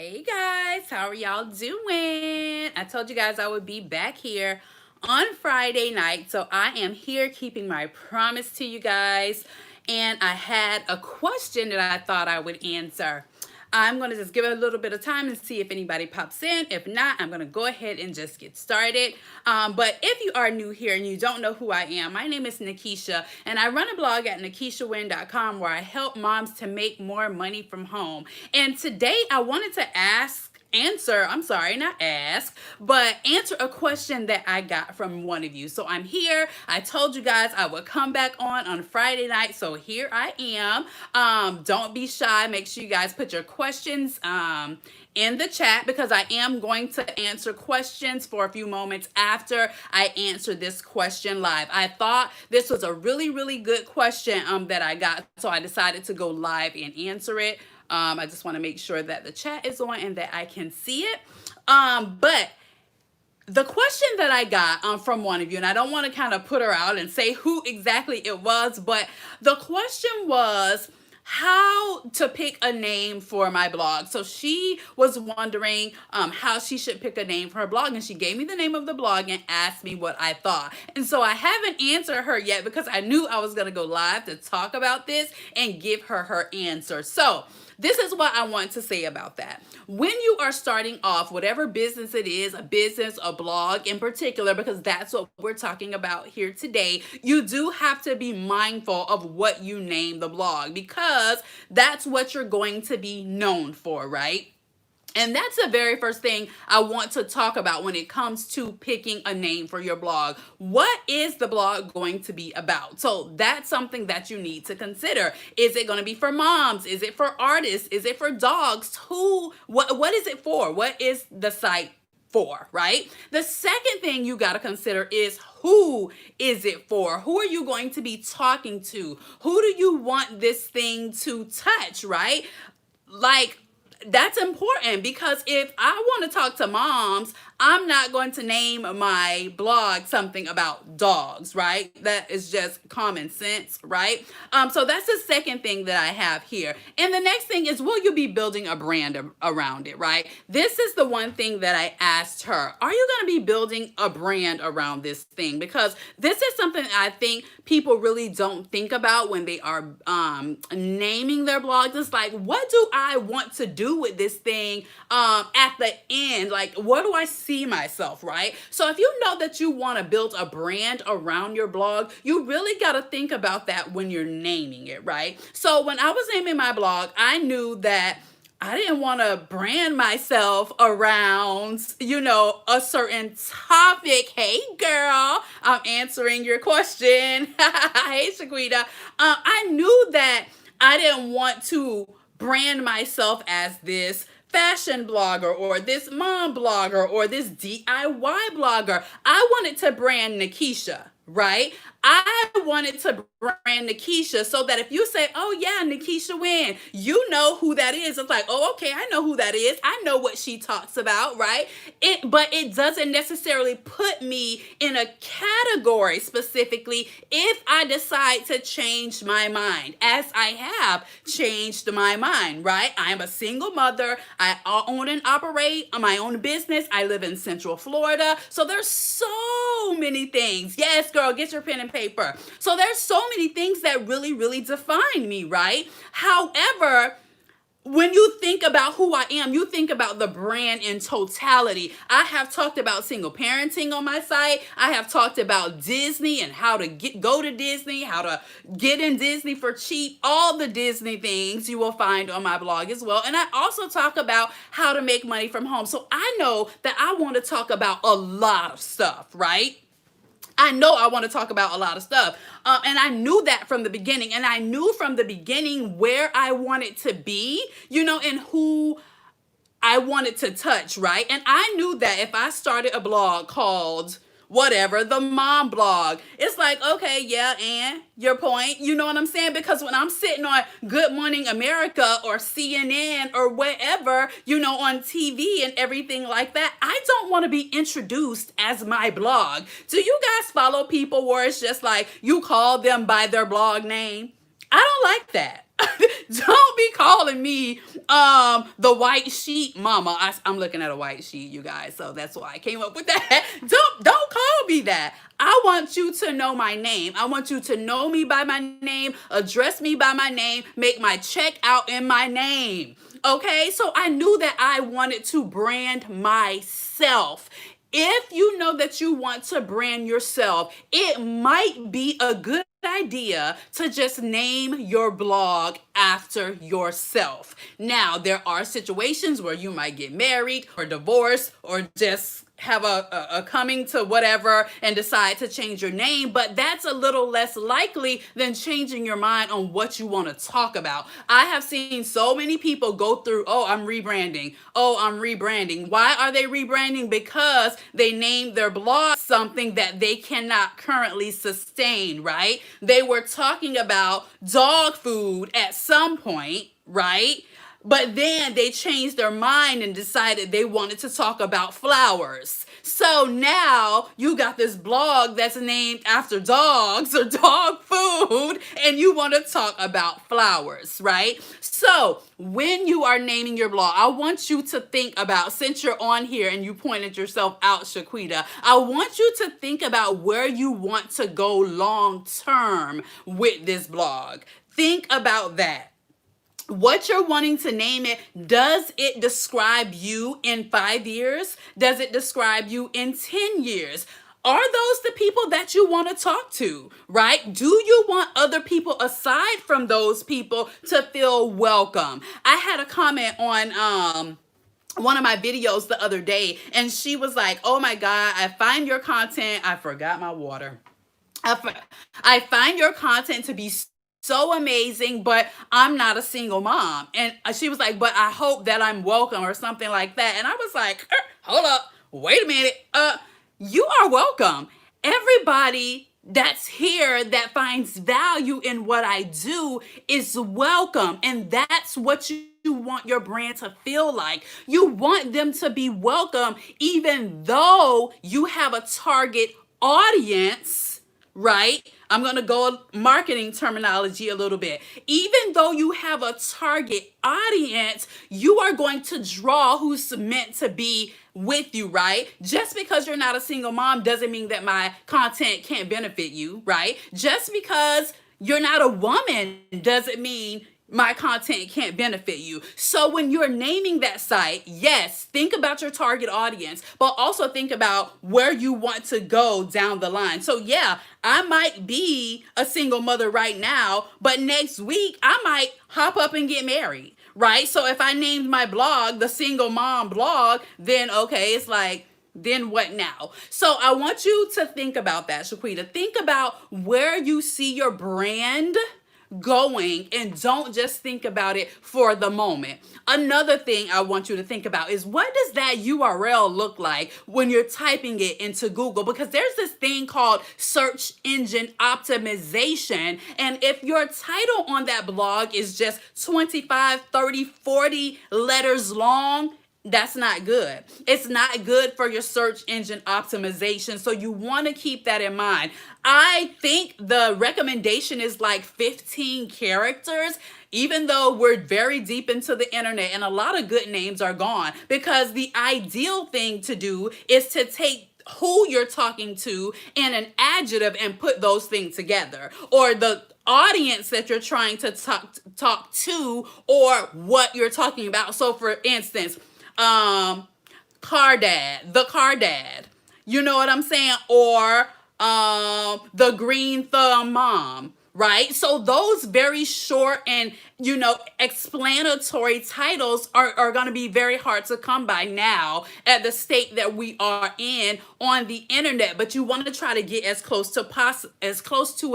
Hey guys, how are y'all doing? I told you guys I would be back here on Friday night, so I am here keeping my promise to you guys. And I had a question that I thought I would answer. I'm going to just give it a little bit of time and see if anybody pops in. If not, I'm going to go ahead and just get started. But if you are new here and you don't know who I am, my name is Nakisha, and I run a blog at nakishawynn.com where I help moms to make more money from home. And today I wanted to answer a question that I got from one of you. So I'm here. I told you guys I would come back on Friday night. So here I am. Don't be shy. Make sure you guys put your questions in the chat, because I am going to answer questions for a few moments after I answer this question live. I thought this was a really, really good question that I got, so I decided to go live and answer it. I just want to make sure that the chat is on and that I can see it. But the question that I got from one of you, and I don't want to kind of put her out and say who exactly it was, but the question was how to pick a name for my blog. So she was wondering how she should pick a name for her blog, and she gave me the name of the blog and asked me what I thought. And so I haven't answered her yet because I knew I was going to go live to talk about this and give her answer. So this is what I want to say about that. When you are starting off, whatever business it is, a business, a blog in particular, because that's what we're talking about here today, you do have to be mindful of what you name the blog, because that's what you're going to be known for, right? And that's the very first thing I want to talk about when it comes to picking a name for your blog. What is the blog going to be about? So that's something that you need to consider. Is it going to be for moms? Is it for artists? Is it for dogs? What is it for? What is the site for, right? The second thing you got to consider is, who is it for? Who are you going to be talking to? Who do you want this thing to touch, right? Like, that's important, because if I want to talk to moms, I'm not going to name my blog something about dogs, right? That is just common sense, right? So that's the second thing that I have here. And the next thing is, will you be building a brand around it, right? This is the one thing that I asked her. Are you going to be building a brand around this thing? Because this is something I think people really don't think about when they are naming their blogs. It's like, what do I want to do with this thing at the end? Like, what do I see myself, right? So if you know that you want to build a brand around your blog, you really got to think about that when you're naming it, right? So when I was naming my blog, I knew that I didn't want to brand myself around, a certain topic. Hey, girl, I'm answering your question. Hey, Shaquita. I knew that I didn't want to brand myself as this fashion blogger or this mom blogger or this DIY blogger. I wanted to brand Nakisha, right? I wanted to brand Nakisha so that if you say, oh yeah, Nakisha Wynn, you know who that is. It's like, oh, okay, I know who that is. I know what she talks about, right? But it doesn't necessarily put me in a category specifically if I decide to change my mind, as I have changed my mind, right? I'm a single mother. I own and operate my own business. I live in Central Florida. So there's so many things. Yes, girl, get your pen and paper. So there's so many things that really, really define me, right? However, when you think about who I am, you think about the brand in totality. I have talked about single parenting on my site. I have talked about Disney and how to go to Disney, how to get in Disney for cheap. All the Disney things you will find on my blog as well. And I also talk about how to make money from home. So I know that I want to talk about a lot of stuff, right? I know I want to talk about a lot of stuff. And I knew that from the beginning. And I knew from the beginning where I wanted to be, and who I wanted to touch, right? And I knew that if I started a blog called whatever, the mom blog, it's like, okay, yeah, and your point, you know what I'm saying? Because when I'm sitting on Good Morning America or CNN or whatever, on TV and everything like that, I don't want to be introduced as my blog. Do you guys follow people where it's just like you call them by their blog name? I don't like that. Don't be calling me the white sheet mama. I'm looking at a white sheet, you guys, so that's why I came up with that. Don't call me that. I want you to know my name. I want you to know me by my name, address me by my name, make my check out in my name. Okay, so I knew that I wanted to brand myself. If you know that you want to brand yourself, it might be a good idea to just name your blog after yourself. Now, there are situations where you might get married or divorced or just have a coming to whatever and decide to change your name, but that's a little less likely than changing your mind on what you want to talk about. I have seen so many people go through, oh, I'm rebranding. Oh, I'm rebranding. Why are they rebranding? Because they named their blog something that they cannot currently sustain, right? They were talking about dog food at some point, right? But then they changed their mind and decided they wanted to talk about flowers. So now you got this blog that's named after dogs or dog food, and you want to talk about flowers, right? So when you are naming your blog, I want you to think about, since you're on here and you pointed yourself out, Shaquita, I want you to think about where you want to go long term with this blog. Think about that. What you're wanting to name it, does it describe you in 5 years? Does it describe you in 10 years? Are those the people that you want to talk to, right? Do you want other people aside from those people to feel welcome? I had a comment on one of my videos the other day, and she was like, oh my God, I find your content, I forgot my water. I find your content to be so amazing, but I'm not a single mom. And she was like, but I hope that I'm welcome or something like that. And I was like, hold up, wait a minute. You are welcome. Everybody that's here that finds value in what I do is welcome. And that's what you want your brand to feel like. You want them to be welcome, even though you have a target audience, right? I'm going to go marketing terminology a little bit. Even though you have a target audience, you are going to draw who's meant to be with you, right? Just because you're not a single mom doesn't mean that my content can't benefit you, right? Just because you're not a woman doesn't mean my content can't benefit you. So when you're naming that site, yes, think about your target audience, but also think about where you want to go down the line. So yeah, I might be a single mother right now, but next week I might hop up and get married, right? So if I named my blog the Single Mom Blog, then okay, it's like, then what now? So I want you to think about that, Shaquita. Think about where you see your brand going, and don't just think about it for the moment. Another thing I want you to think about is, what does that URL look like when you're typing it into Google? Because there's this thing called search engine optimization, and if your title on that blog is just 25, 30, 40 letters long, that's not good. It's not good for your search engine optimization. So you want to keep that in mind. I think the recommendation is like 15 characters, even though we're very deep into the internet and a lot of good names are gone, because the ideal thing to do is to take who you're talking to and an adjective and put those things together, or the audience that you're trying to talk to, or what you're talking about. So for instance, car dad, the car dad, you know what I'm saying? Or the green thumb mom, right? So those very short and, explanatory titles are going to be very hard to come by now at the state that we are in on the internet. But you want to try to get as close to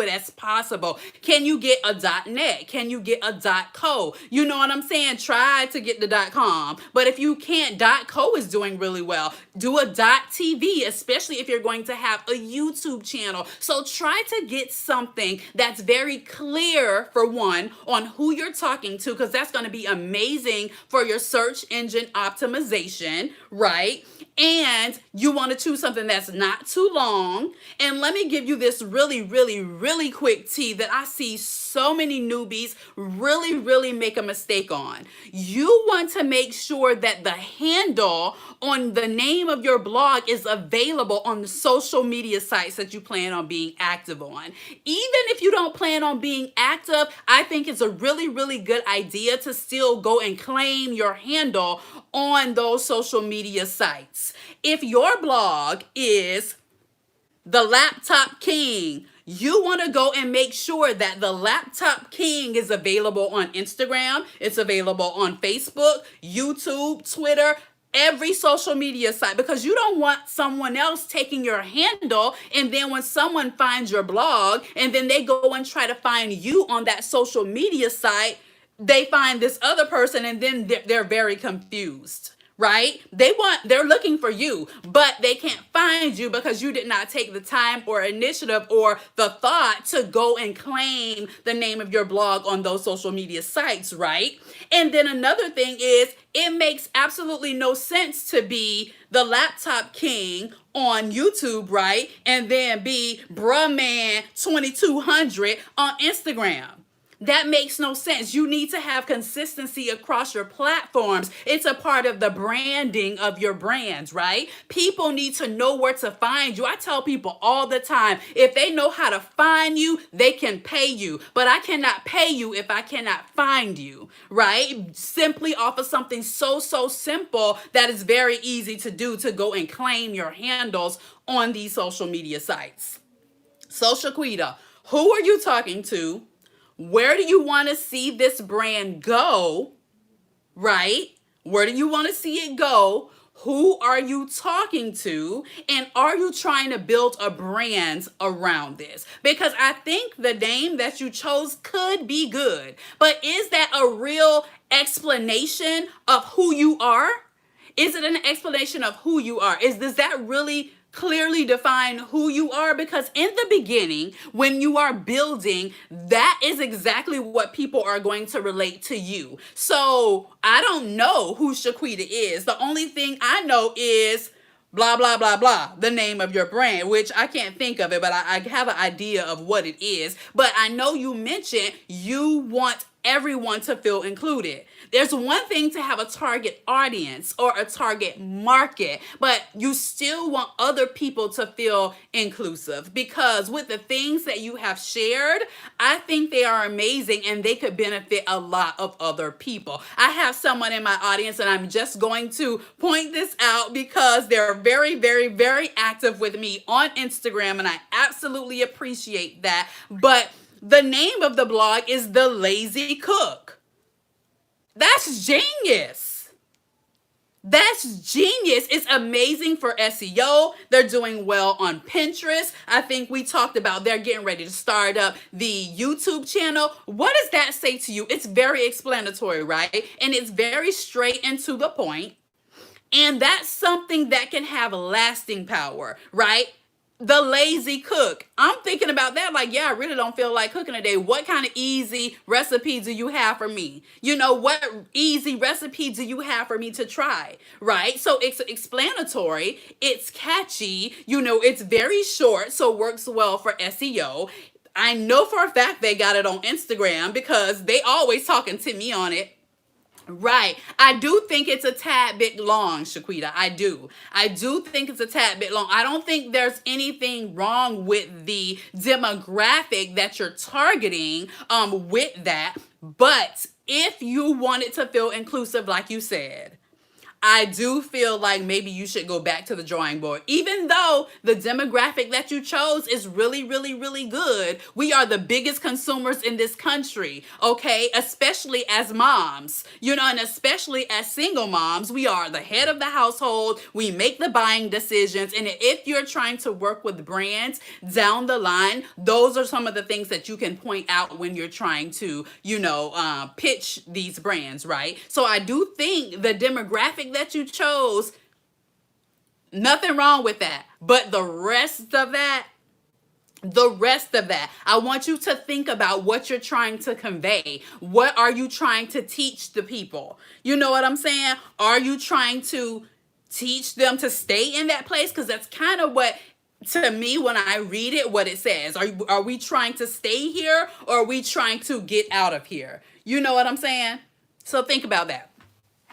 it as possible. Can you get a .net? Can you get a .co? You know what I'm saying? Try to get the .com. But if you can't, .co is doing really well. Do a .tv, especially if you're going to have a YouTube channel. So try to get something that's very clear, for one, on who you're talking to, because that's going to be amazing for your search engine optimization, right? And you want to choose something that's not too long. And let me give you this really, really, really quick tea that I see so many newbies really make a mistake on. You want to make sure that the handle on the name of your blog is available on the social media sites that you plan on being active on. Even if you don't plan on being active, I think it's a really good idea to still go and claim your handle on those social media sites. If your blog is the Laptop King, you want to go and make sure that the Laptop King is available on Instagram, it's available on Facebook, YouTube, Twitter, every social media site, because you don't want someone else taking your handle, and then when someone finds your blog and then they go and try to find you on that social media site, they find this other person and then they're very confused. Right? They're looking for you, but they can't find you because you did not take the time or initiative or the thought to go and claim the name of your blog on those social media sites, right? And then another thing is, it makes absolutely no sense to be the Laptop King on YouTube, right? And then be Bruh Man 2200 on Instagram. That makes no sense. You need to have consistency across your platforms. It's a part of the branding of your brands, right? People need to know where to find you. I tell people all the time, if they know how to find you, they can pay you. But I cannot pay you if I cannot find you, right? Simply off of something so simple that is very easy to do, to go and claim your handles on these social media sites. So Shaquita, who are you talking to? Where do you want to see this brand go, right? Where do you want to see it go? Who are you talking to? And are you trying to build a brand around this? Because I think the name that you chose could be good, but is that a real explanation of who you are? Is it an explanation of who you are? Does that really clearly define who you are? Because in the beginning, when you are building, that is exactly what people are going to relate to you. So I don't know who Shaquita is. The only thing I know is blah, blah, blah, blah, the name of your brand, which I can't think of it, but I have an idea of what it is. But I know you mentioned you want everyone to feel included. There's one thing to have a target audience or a target market, but you still want other people to feel inclusive, because with the things that you have shared, I think they are amazing and they could benefit a lot of other people. I have someone in my audience, and I'm just going to point this out because they're very active with me on Instagram, and I absolutely appreciate that. But the name of the blog is The Lazy Cook. That's genius. That's genius. It's amazing for SEO. They're doing well on Pinterest. I think we talked about they're getting ready to start up the YouTube channel. What does that say to you? It's very explanatory, right? And it's very straight and to the point. And that's something that can have lasting power, right? The Lazy Cook. I'm thinking about that like, yeah, I really don't feel like cooking today. What kind of easy recipe do you have for me? You know, what easy recipe do you have for me to try, right? So it's explanatory, it's catchy, you know, it's very short, so works well for SEO. I know for a fact they got it on Instagram because they always talking to me on it. Right. I do think it's a tad bit long, Shaquita. I do think it's a tad bit long. I don't think there's anything wrong with the demographic that you're targeting with that. But if you want it to feel inclusive, like you said, I do feel like maybe you should go back to the drawing board. Even though the demographic that you chose is really good. We are the biggest consumers in this country, okay? Especially as moms, you know, and especially as single moms. We are the head of the household. We make the buying decisions. And if you're trying to work with brands down the line, those are some of the things that you can point out when you're trying to, you know, pitch these brands, right? So I do think the demographic that you chose, nothing wrong with that. But the rest of that, I want you to think about what you're trying to convey. What are you trying to teach the people? You know what I'm saying? Are you trying to teach them to stay in that place? Because that's kind of what to me, when I read it, what it says. Are we trying to stay here, or are we trying to get out of here? You know what I'm saying? So think about that.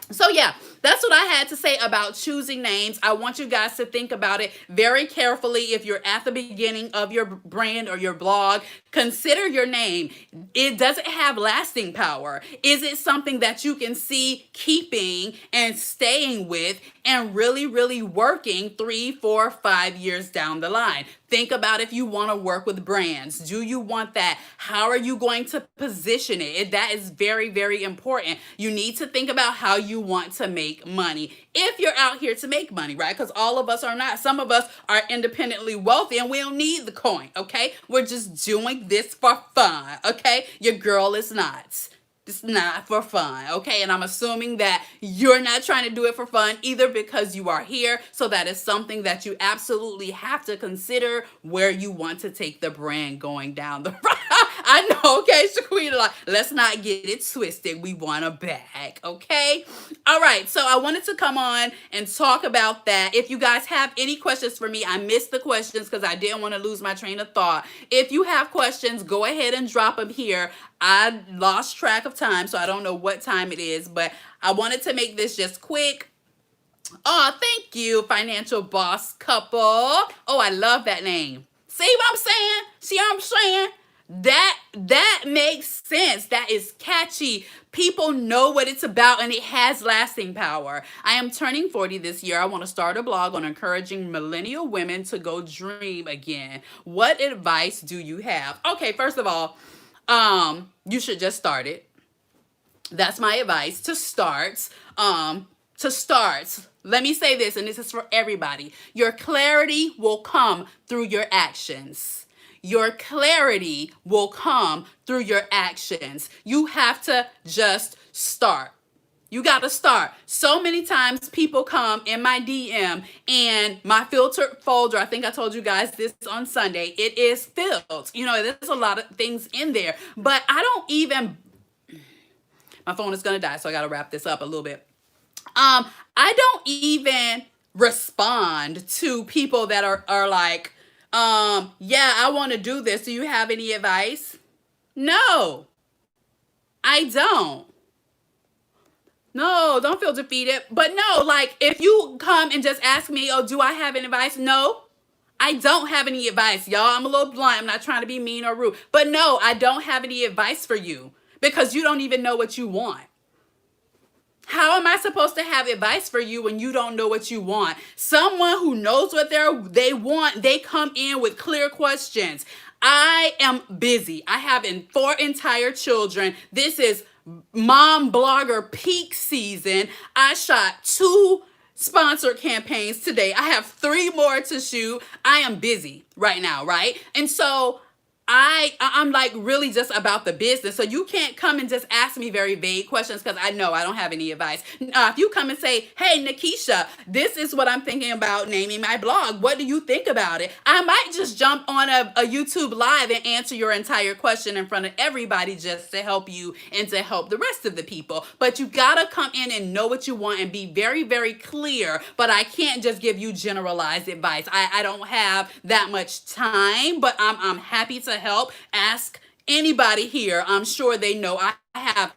So yeah, that's what I had to say about choosing names. I want you guys to think about it very carefully. If you're at the beginning of your brand or your blog, consider your name. It doesn't have lasting power. Is it something that you can see keeping and staying with and really, really working 3, 4, 5 years down the line? Think about if you want to work with brands. Do you want that? How are you going to position it? That is very, very important. You need to think about how you want to make money. If you're out here to make money, right? Because all of us are not. Some of us are independently wealthy and we don't need the coin, okay? We're just doing this for fun, okay? Your girl is not. It's not for fun, okay? And I'm assuming that you're not trying to do it for fun either, because you are here. So that is something that you absolutely have to consider where you want to take the brand going down the road. I know, okay, Shaquita, like, let's not get it twisted. We want a bag, okay? All right, so I wanted to come on and talk about that. If you guys have any questions for me, I missed the questions because I didn't want to lose my train of thought. If you have questions, go ahead and drop them here. I lost track of time, so I don't know what time it is, but I wanted to make this just quick. Oh, thank you, Financial Boss Couple. Oh, I love that name. See what I'm saying? See what I'm saying? That makes sense. That is catchy. People know what it's about, and it has lasting power. I am turning 40 this year. I want to start a blog on encouraging millennial women to go dream again. What advice do you have? Okay, first of all, you should just start it. That's my advice, to start. Let me say this, and this is for everybody. Your clarity will come through your actions. Your clarity will come through your actions. You have to just start. You got to start. So many times people come in my DM and my filtered folder, I think I told you guys this on Sunday, it is filled. You know, there's a lot of things in there, but I don't even, my phone is going to die, so I got to wrap this up a little bit. I don't even respond to people that are like, yeah, I want to do this. Do you have any advice? No, I don't. No, don't feel defeated. But no, like, if you come and just ask me, oh, do I have any advice? No, I don't have any advice, y'all. I'm a little blunt. I'm not trying to be mean or rude. But no, I don't have any advice for you because you don't even know what you want. How am I supposed to have advice for you when you don't know what you want? Someone who knows what they want, they come in with clear questions. I am busy. I have 4 entire children. This is mom blogger peak season. I shot 2 sponsored campaigns today. I have 3 more to shoot. I am busy right now, right? And so I'm like really just about the business. So you can't come and just ask me very vague questions because I know I don't have any advice. If you come and say, hey, Nakisha, this is what I'm thinking about naming my blog. What do you think about it? I might just jump on a YouTube live and answer your entire question in front of everybody just to help you and to help the rest of the people. But you gotta come in and know what you want and be very, very clear. But I can't just give you generalized advice. I don't have that much time, but I'm happy to help. Ask anybody here. I'm sure they know I have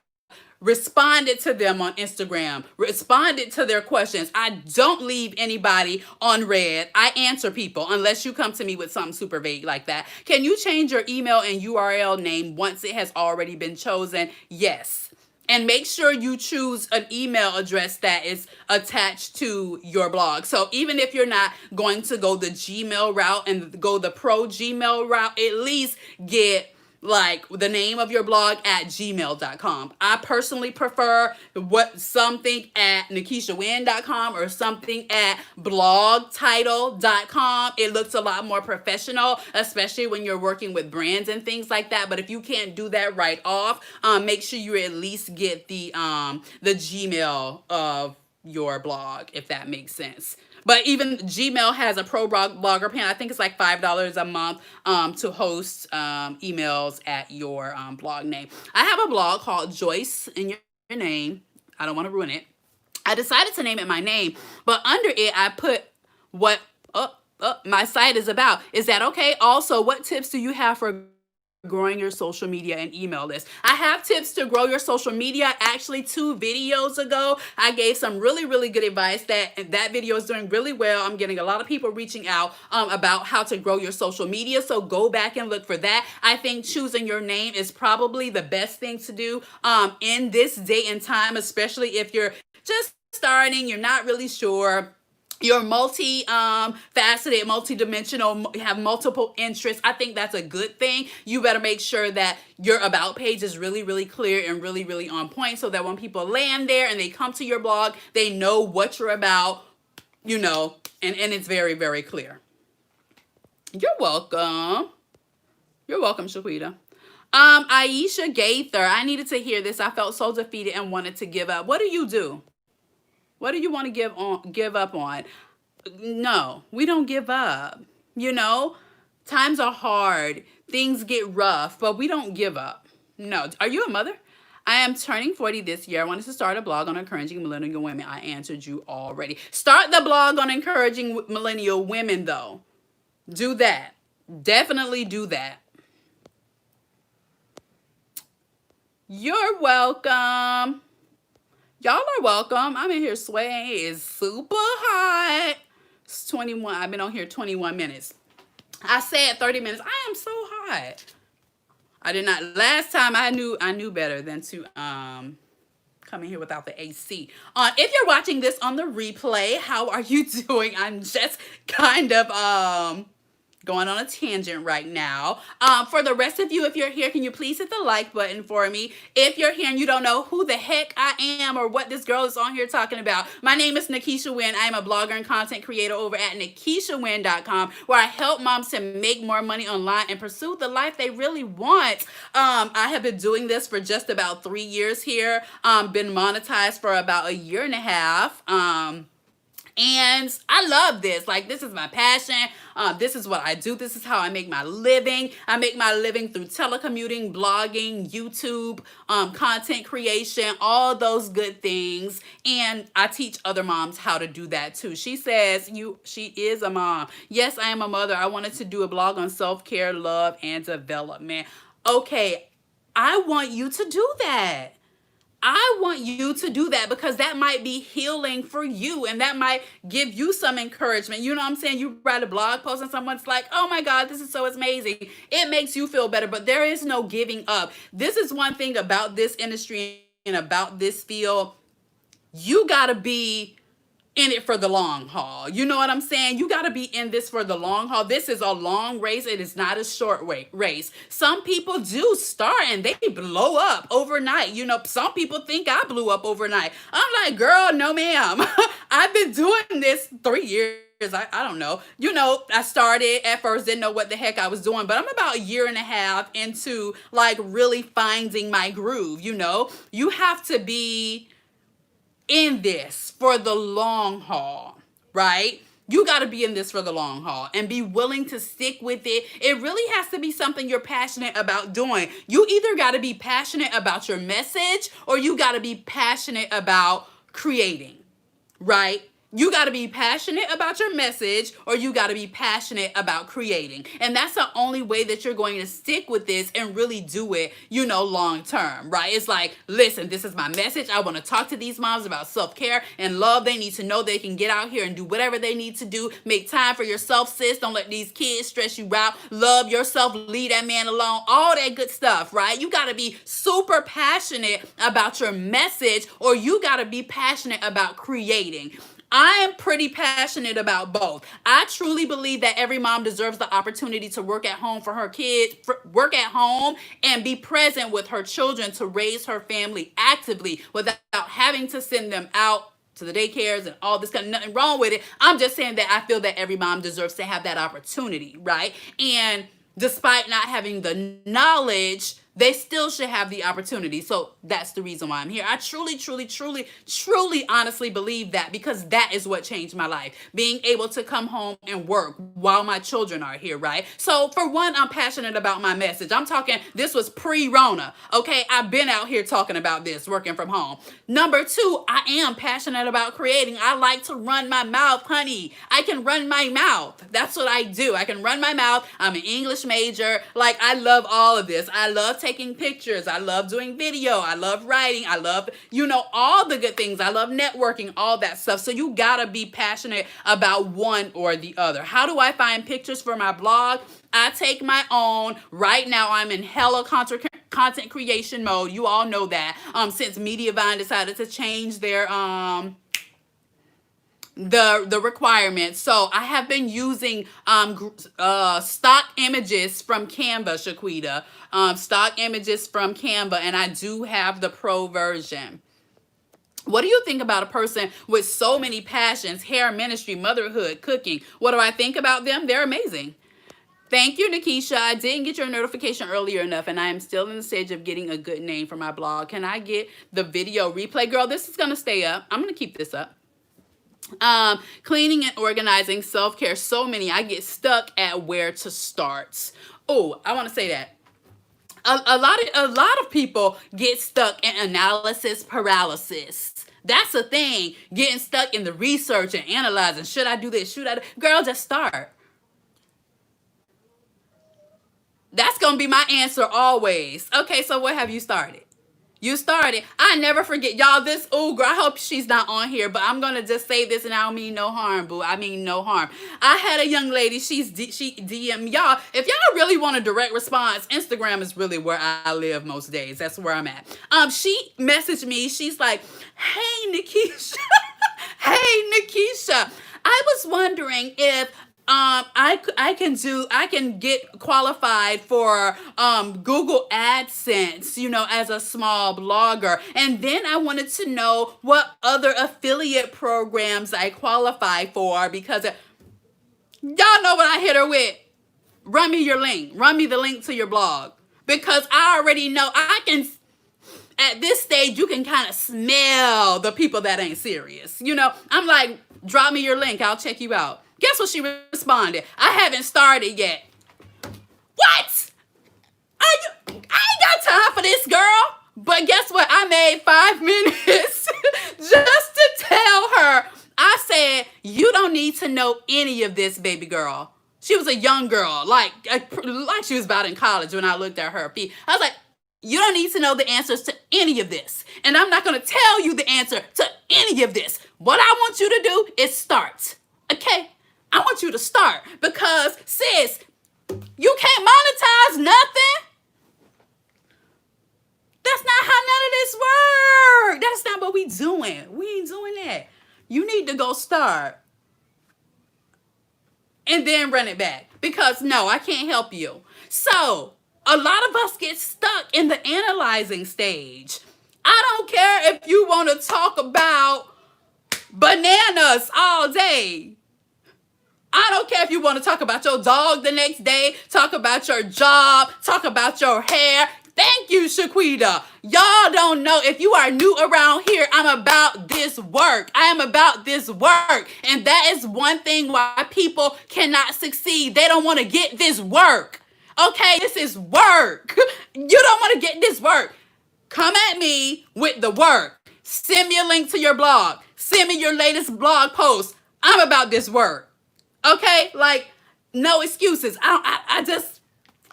responded to them on Instagram, responded to their questions. I don't leave anybody on red. I answer people unless you come to me with something super vague like that. Can you change your email and URL name once it has already been chosen? Yes. And make sure you choose an email address that is attached to your blog. So even if you're not going to go the Gmail route and go the pro Gmail route, at least get like the name of your blog at gmail.com. I personally prefer something at nakishawynn.com or something at blogtitle.com. It looks a lot more professional, especially when you're working with brands and things like that. But if you can't do that right off, make sure you at least get the Gmail of your blog, if that makes sense. But even Gmail has a pro blogger plan. I think it's like $5 a month to host emails at your blog name. I have a blog called Joyce in Your Name. I don't want to ruin it. I decided to name it my name, but under it I put what my site is about. Is that okay? Also, what tips do you have for growing your social media and email list? I have tips to grow your social media. Actually, 2 videos ago, I gave some really, really good advice. That video is doing really well. I'm getting a lot of people reaching out about how to grow your social media. So go back and look for that. I think choosing your name is probably the best thing to do in this day and time, especially if you're just starting, you're not really sure, you're multi-faceted, multi-dimensional, have multiple interests. I think that's a good thing. You better make sure that your about page is really, really clear and really, really on point, so that when people land there and they come to your blog, they know what you're about, and it's very, very clear. You're welcome. You're welcome, Shaquita. Aisha Gaither, I needed to hear this. I felt so defeated and wanted to give up. What do you do? What do you want to give up on? No, we don't give up. Times are hard. Things get rough, but we don't give up. No. Are you a mother? I am turning 40 this year. I wanted to start a blog on encouraging millennial women. I answered you already. Start the blog on encouraging millennial women, though. Do that. Definitely do that. You're welcome. Y'all are welcome. I'm in here sweating. It's super hot. It's 21. I've been on here 21 minutes. I said 30 minutes. I am so hot. I did not. Last time I knew better than to come in here without the AC. If you're watching this on the replay, how are you doing? I'm just kind of going on a tangent right now. For the rest of you, if you're here, can you please hit the like button for me? If you're here and you don't know who the heck I am or what this girl is on here talking about, my name is Nakisha Wynn. I am a blogger and content creator over at NakishaWynn.com, where I help moms to make more money online and pursue the life they really want. I have been doing this for just about 3 years here. Been monetized for about a year and a half. And I love this. Like, this is my passion. This is what I do. This is how I make my living. I make my living through telecommuting, blogging, YouTube, content creation, all those good things. And I teach other moms how to do that too. She says she is a mom. Yes, I am a mother. I wanted to do a blog on self-care, love, and development. Okay, I want you to do that. I want you to do that, because that might be healing for you, and that might give you some encouragement. You know what I'm saying? You write a blog post and someone's like, oh my God, this is so amazing. It makes you feel better, but there is no giving up. This is one thing about this industry and about this field. You got to be in it for the long haul. You know what I'm saying? You got to be in this for the long haul. This is a long race. It is not a short race. Some people do start and they blow up overnight. Some people think I blew up overnight. I'm like, girl, no ma'am. I've been doing this 3 years. I don't know. I started at first, didn't know what the heck I was doing, but I'm about a year and a half into like really finding my groove. You have to be in this for the long haul, right? You got to be in this for the long haul and be willing to stick with it. It really has to be something you're passionate about doing. You either got to be passionate about your message or you got to be passionate about creating, right? You got to be passionate about your message or you got to be passionate about creating. And that's the only way that you're going to stick with this and really do it, long term, right? It's like, listen, this is my message. I want to talk to these moms about self-care and love. They need to know they can get out here and do whatever they need to do. Make time for yourself, sis. Don't let these kids stress you out. Love yourself. Leave that man alone. All that good stuff, right? You got to be super passionate about your message or you got to be passionate about creating. I am pretty passionate about both. I truly believe that every mom deserves the opportunity to work at home for her kids, work at home and be present with her children to raise her family actively without having to send them out to the daycares and all this kind of, nothing wrong with it. I'm just saying that I feel that every mom deserves to have that opportunity, right? And despite not having the knowledge They still should have the opportunity. So that's the reason why I'm here. I truly, truly, truly, truly, honestly believe that, because that is what changed my life. Being able to come home and work while my children are here, right? So for one, I'm passionate about my message. I'm talking, this was pre-Rona, okay? I've been out here talking about this, working from home. Number two, I am passionate about creating. I like to run my mouth, honey. I can run my mouth. That's what I do. I can run my mouth. I'm an English major. Like, I love all of this. I love taking pictures. I love doing video. I love writing. I love, all the good things. I love networking, all that stuff. So you gotta be passionate about one or the other. How do I find pictures for my blog? I take my own. Right now, I'm in hella content creation mode. You all know that. Since Mediavine decided to change their the requirements. So I have been using stock images from Canva, Shaquita. Stock images from Canva, and I do have the pro version. What do you think about a person with so many passions: hair, ministry, motherhood, cooking? What do I think about them? They're amazing. Thank you, Nakisha. I didn't get your notification earlier enough, and I am still in the stage of getting a good name for my blog. Can I get the video replay? Girl, this is going to stay up. I'm going to keep this up. Cleaning and organizing, self-care, so many. I get stuck at where to start. Oh, I want to say that. A lot of people get stuck in analysis paralysis. That's a thing. Getting stuck in the research and analyzing. Should I do this? Should I do? Girl, just start. That's going to be my answer always. Okay, so what have you started? You started. I never forget. Y'all, this, oh, girl, I hope she's not on here, but I'm going to just say this, and I don't mean no harm, boo. I mean no harm. I had a young lady, she DM y'all. If y'all really want a direct response, Instagram is really where I live most days. That's where I'm at. She messaged me. She's like, hey, Nakisha. Hey, Nakisha. I was wondering if I can get qualified for Google AdSense, as a small blogger. And then I wanted to know what other affiliate programs I qualify for, because y'all know what I hit her with. Run me your link. Run me the link to your blog. Because I already know at this stage, you can kind of smell the people that ain't serious. I'm like, drop me your link. I'll check you out. Guess what she responded? I haven't started yet. What? I ain't got time for this, girl. But guess what? I made 5 minutes just to tell her. I said, you don't need to know any of this, baby girl. She was a young girl, like she was about in college when I looked at her feet. I was like, you don't need to know the answers to any of this. And I'm not going to tell you the answer to any of this. What I want you to do is start. Okay? I want you to start, because, sis, you can't monetize nothing. That's not how none of this works. That's not what we doing. We ain't doing that. You need to go start and then run it back, because, no, I can't help you. So a lot of us get stuck in the analyzing stage. I don't care if you want to talk about bananas all day. I don't care if you want to talk about your dog the next day, talk about your job, talk about your hair. Thank you, Shaquita. Y'all don't know. If you are new around here, I'm about this work. I am about this work. And that is one thing why people cannot succeed. They don't want to get this work. Okay, this is work. You don't want to get this work. Come at me with the work. Send me a link to your blog. Send me your latest blog post. I'm about this work. Okay, like, no excuses. I just,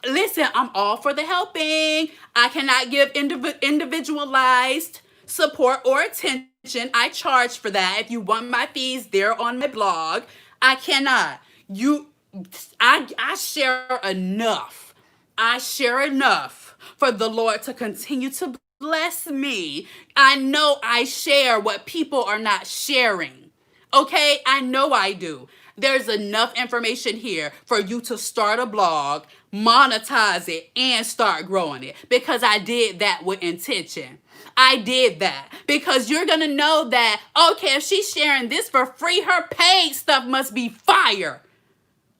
listen, I'm all for the helping. I cannot give individualized support or attention. I charge for that. If you want my fees, they're on my blog. I cannot. I share enough. I share enough for the Lord to continue to bless me. I know I share what people are not sharing. Okay, I know I do. There's enough information here for you to start a blog, monetize it, and start growing it, because I did that with intention. I did that because you're going to know that, okay, if she's sharing this for free, her paid stuff must be fire.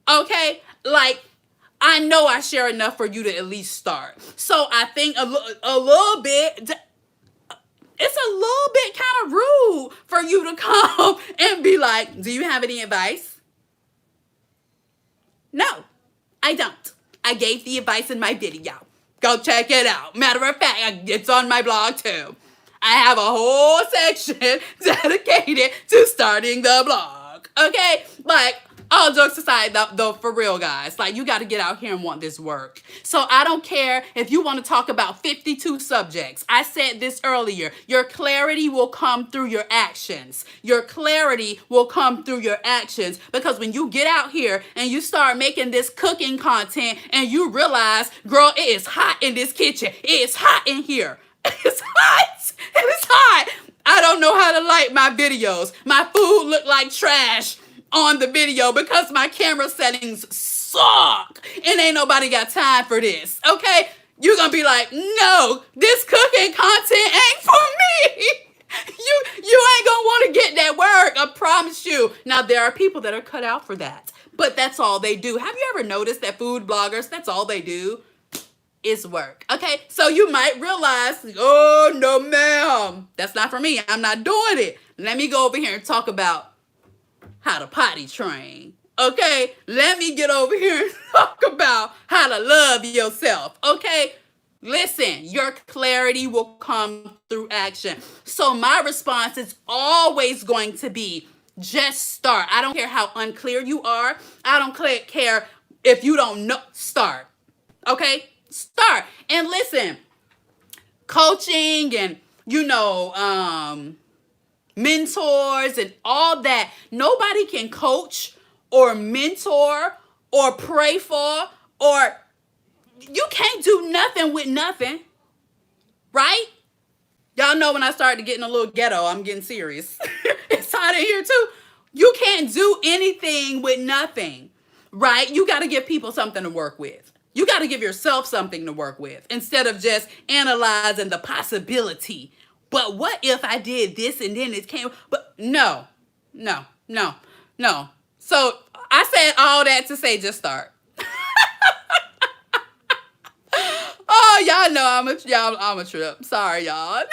Okay? Like, I know I share enough for you to at least start. So I think a little bit, it's a little bit kind of rude for you to come and be like, do you have any advice? No, I don't. I gave the advice in my video. Go check it out. Matter of fact, it's on my blog too. I have a whole section dedicated to starting the blog. Okay? Like, all jokes aside, though, for real, guys, like, you got to get out here and want this work. So I don't care if you want to talk about 52 subjects. I said this earlier. Your clarity will come through your actions. Your clarity will come through your actions, because when you get out here and you start making this cooking content and you realize, girl, it is hot in this kitchen. It is hot in here. It's hot. It is hot. I don't know how to light my videos. My food look like trash on the video because my camera settings suck and ain't nobody got time for this. Okay? You're gonna be like, no, this cooking content ain't for me. You ain't gonna want to get that work. I promise you. Now, there are people that are cut out for that, but that's all they do. Have you ever noticed that food bloggers, that's all they do is work? Okay? So you might realize, oh, no, ma'am, that's not for me. I'm not doing it. Let me go over here and talk about how to potty train. Okay? Let me get over here and talk about how to love yourself. Okay? Listen, your clarity will come through action. So my response is always going to be, just start. I don't care how unclear you are. I don't care if you don't know. Start. Okay? Start. And listen, coaching and, mentors and all that. Nobody can coach or mentor or pray for, or you can't do nothing with nothing, right? Y'all know when I started getting a little ghetto, I'm getting serious. It's hot in here too. You can't do anything with nothing, right? You got to give people something to work with. You got to give yourself something to work with instead of just analyzing the possibility. But what if I did this and then it came? But no. So I said all that to say just start. Oh, y'all know I'm a trip. Sorry, y'all.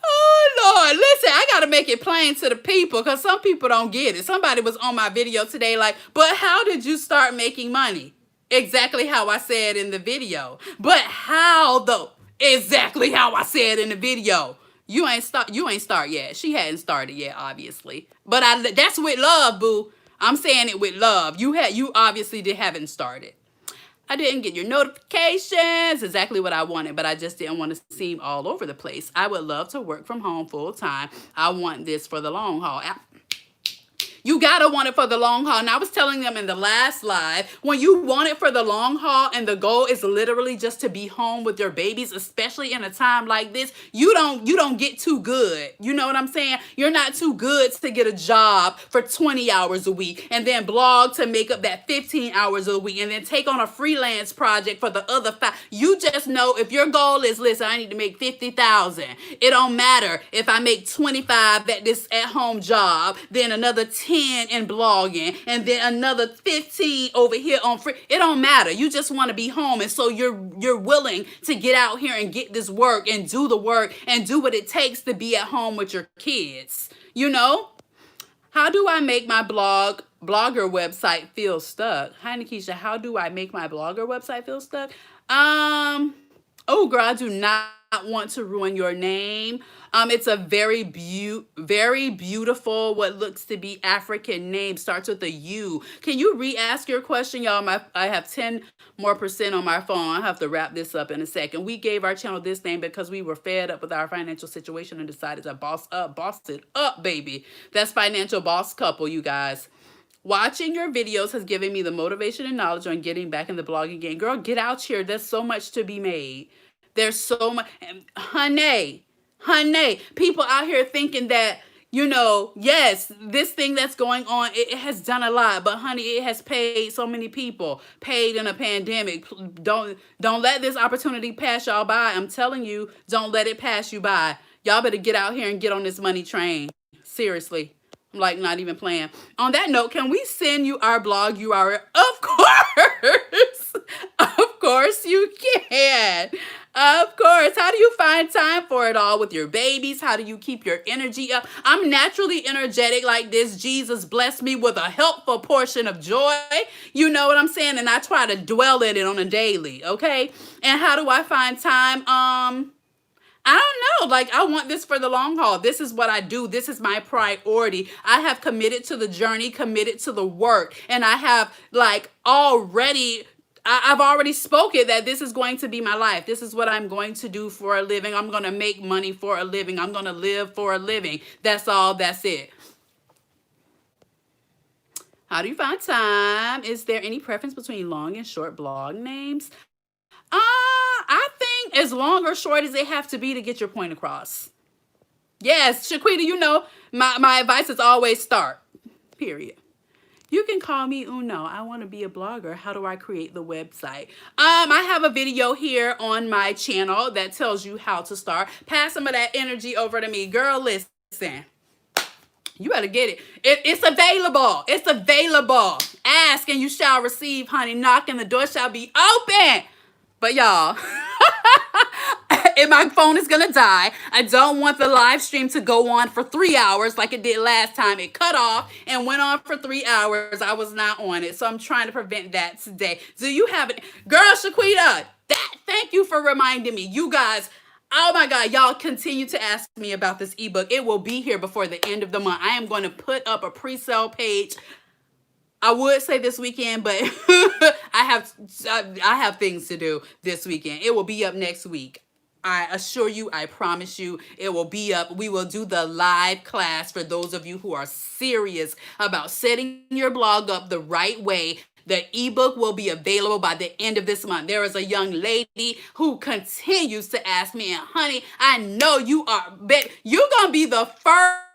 Oh, Lord. Listen, I got to make it plain to the people because some people don't get it. Somebody was on my video today like, but how did you start making money? Exactly how I said in the video. But how though? Exactly how I said in the video. You ain't start yet. She hadn't started yet, obviously. But that's with love, boo. I'm saying it with love. You obviously haven't started. I didn't get your notifications, exactly what I wanted, but I just didn't want to seem all over the place. I would love to work from home full time. I want this for the long haul. You gotta want it for the long haul. And I was telling them in the last live, when you want it for the long haul and the goal is literally just to be home with your babies, especially in a time like this, you don't get too good. You know what I'm saying? You're not too good to get a job for 20 hours a week and then blog to make up that 15 hours a week and then take on a freelance project for the other 5. You just know if your goal is, listen, I need to make 50,000. It don't matter if I make 25 at this at-home job, then another 10 in blogging, and then another 15 over here on free. It don't matter. You just want to be home, and so you're willing to get out here and get this work and do the work and do what it takes to be at home with your kids. How do I make my blogger website feel stuck? Hi, Nakisha. How do I make my blogger website feel stuck? Oh, girl, I do not want to ruin your name. It's a very beautiful, what looks to be African name. Starts with a U. Can you re-ask your question, y'all? I have 10% more on my phone. I'll have to wrap this up in a second. We gave our channel this name because we were fed up with our financial situation and decided to boss it up, baby. That's financial boss couple, you guys. Watching your videos has given me the motivation and knowledge on getting back in the blogging game. Girl, get out here. There's so much to be made. There's so much. Honey, people out here thinking that, yes, this thing that's going on, it has done a lot. But, honey, it has paid so many people, paid in a pandemic. Don't let this opportunity pass y'all by. I'm telling you, don't let it pass you by. Y'all better get out here and get on this money train. Seriously. I'm like not even playing. On that note, can we send you our blog URL? Of course. Of course you can. Of course. How do you find time for it all with your babies? How do you keep your energy up? I'm naturally energetic like this. Jesus blessed me with a helpful portion of joy. You know what I'm saying? And I try to dwell in it on a daily, okay? And how do I find time? I don't know. Like, I want this for the long haul. This is what I do. This is my priority. I have committed to the journey, committed to the work. And I have, like, I've already spoken that this is going to be my life. This is what I'm going to do for a living. I'm going to make money for a living. I'm going to live for a living. That's all. That's it. How do you find time? Is there any preference between long and short blog names? I think as long or short as they have to be to get your point across. Yes, Shaquita, you know, my advice is always start, period. You can call me Uno. I want to be a blogger. How do I create the website? I have a video here on my channel that tells you how to start. Pass some of that energy over to me. Girl, listen. You better get it. It's available. It's available. Ask and you shall receive, honey. Knock and the door shall be open. But y'all, and my phone is going to die. I don't want the live stream to go on for 3 hours like it did last time. It cut off and went on for 3 hours. I was not on it. So I'm trying to prevent that today. Do you have it? Girl, Shaquita, thank you for reminding me. You guys, oh my God, y'all continue to ask me about this ebook. It will be here before the end of the month. I am going to put up a pre-sale page. I would say this weekend, but I have things to do this weekend. It will be up next week. I assure you, I promise you, it will be up. We will do the live class for those of you who are serious about setting your blog up the right way. The ebook will be available by the end of this month. There is a young lady who continues to ask me, and honey, I know you are, you're going to be the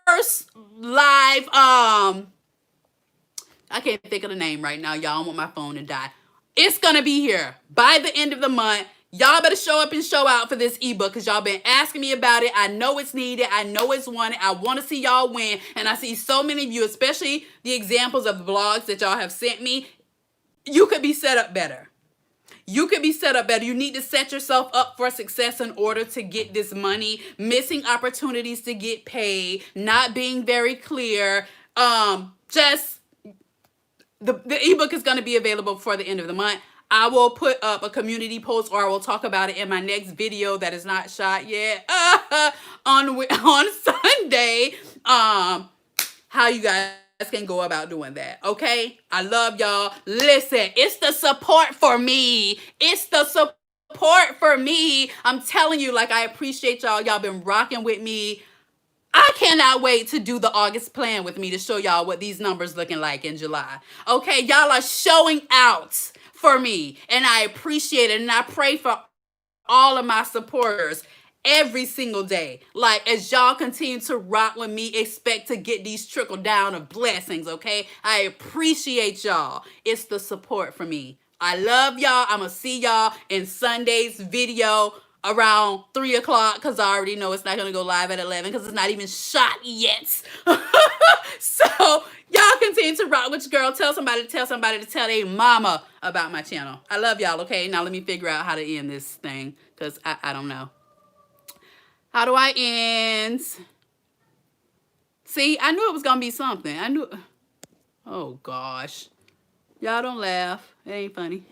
first live, I can't think of the name right now, y'all. I want my phone to die. It's going to be here by the end of the month. Y'all better show up and show out for this ebook because y'all been asking me about it. I know it's needed. I know it's wanted. I want to see y'all win. And I see so many of you, especially the examples of the blogs that y'all have sent me. You could be set up better. You could be set up better. You need to set yourself up for success in order to get this money. Missing opportunities to get paid. Not being very clear. The ebook is going to be available before the end of the month. I will put up a community post or I will talk about it in my next video that is not shot yet on Sunday. How you guys can go about doing that. Okay? I love y'all. Listen, it's the support for me. It's the support for me. I'm telling you, like, I appreciate y'all. Y'all been rocking with me. I cannot wait to do the August plan with me to show y'all what these numbers looking like in July. Okay, y'all are showing out for me, and I appreciate it, and I pray for all of my supporters every single day. Like, as y'all continue to rock with me, expect to get these trickle down of blessings, okay? I appreciate y'all. It's the support for me. I love y'all. I'm going to see y'all in Sunday's video around 3 o'clock because I already know it's not going to go live at 11 because it's not even shot yet. So y'all continue to rock with your girl. Tell somebody to tell their mama about my channel. I love y'all, okay? Now let me figure out how to end this thing because I don't know. How do I end? See, I knew it was going to be something. I knew. Oh, gosh. Y'all don't laugh. It ain't funny.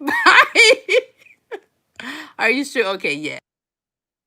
Bye. Are you sure? Okay, yeah.